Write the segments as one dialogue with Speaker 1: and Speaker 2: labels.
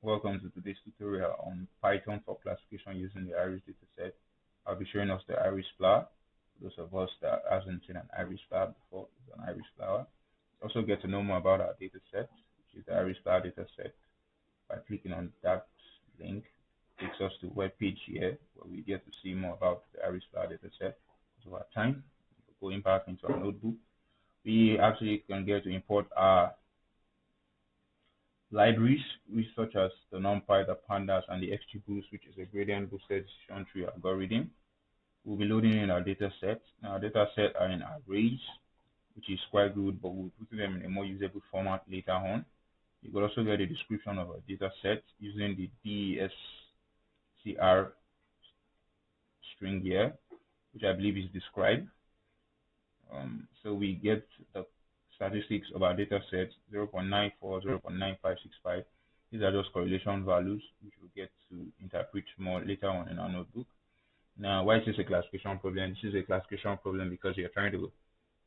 Speaker 1: Welcome to today's tutorial on Python for classification using the Iris dataset. I'll be showing us the iris flower. For those of us that hasn't seen an iris flower before, it's an iris flower. Also get to know more about our dataset, which is the iris flower dataset, by clicking on that link. It takes us to the web page here where we get to see more about the iris flower dataset. So our time, going back into our notebook, we actually can get to import our libraries, such as the NumPy, the pandas, and the Xgboost, which is a gradient boosted decision tree algorithm. We'll be loading in our data set. Now, our data set are in arrays, which is quite good, but we'll put them in a more usable format later on. You could also get a description of our data set using the DSCR string here, which I believe is described. So we get the statistics of our data set 0.94, 0.9565. These are just correlation values, which we'll get to interpret more later on in our notebook. Now, why is this a classification problem? This is a classification problem because you're trying to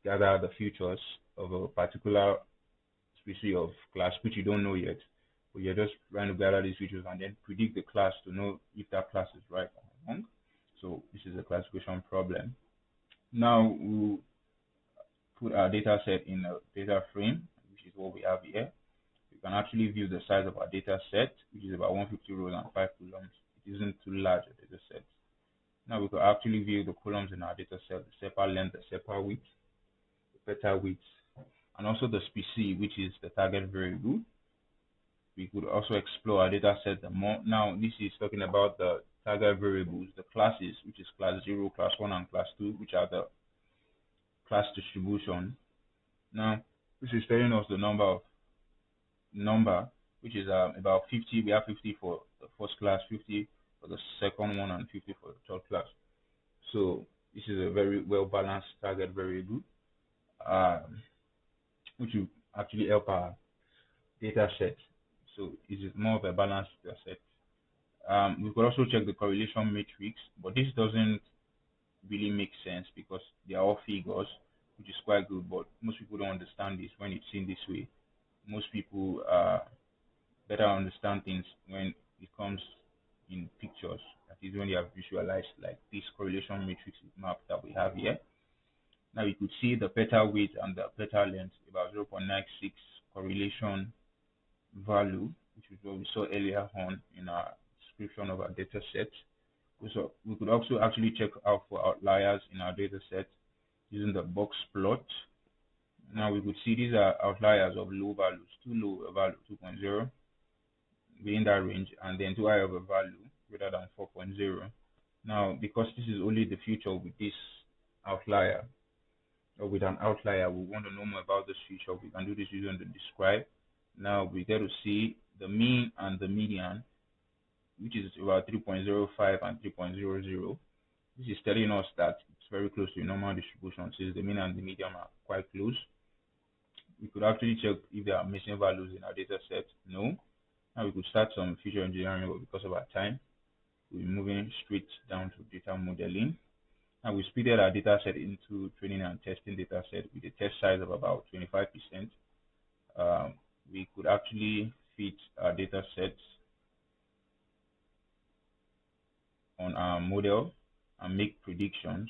Speaker 1: gather the features of a particular species of class, which you don't know yet. But you're just trying to gather these features and then predict the class to know if that class is right or wrong. So this is a classification problem. Now, we'll put our data set in a data frame, which is what we have here. You can actually view the size of our data set, which is about 150 rows and 5 columns. It isn't too large a data set. Now we can actually view the columns in our data set, the separ length, the separ width, the peta width, and also the species, which is the target variable. We could also explore our data set more. Now this is talking about the target variables, the classes, which is class 0, class 1, and class 2, which are the class distribution. Now this is telling us the number, which is about 50. We have 50 for the first class, 50 for the second one, and 50 for the third class. So this is a very well balanced target variable, which will actually help our data set. So it is more of a balanced data set. We could also check the correlation matrix, but this doesn't really make sense because they are all figures, which is quite good, but most people don't understand this when it's seen this way. Most people better understand things when it comes in pictures, that is when they have visualized, like this correlation matrix map that we have here. Now you could see the peta width and the peta length, about 0.96 correlation value, which is what we saw earlier on in our description of our data set. So we could also actually check out for outliers in our data set using the box plot. Now we could see these are outliers of low values, too low a value 2.0 within that range, and then too high of a value greater than 4.0. Now because this is only the feature with this outlier, or with an outlier, we want to know more about this feature. We can do this using the describe. Now we get to see the mean and the median, which is about 3.05 and 3.00. This is telling us that it's very close to a normal distribution, since the mean and the median are quite close. We could actually check if there are missing values in our data set. No. Now we could start some feature engineering, but because of our time, we're moving straight down to data modeling. Now we splitted our data set into training and testing data set with a test size of about 25%. We could actually fit our data sets on our model and make predictions.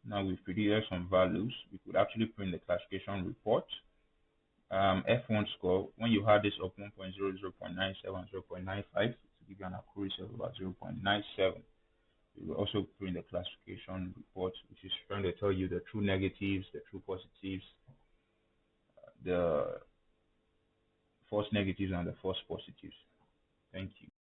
Speaker 1: Now we've predicted some values. We could actually print the classification report. F1 score, when you had this up 1.0, 0.97, 0.95, to give you an accuracy of about 0.97. We will also print the classification report, which is trying to tell you the true negatives, the true positives, the false negatives, and the false positives. Thank you.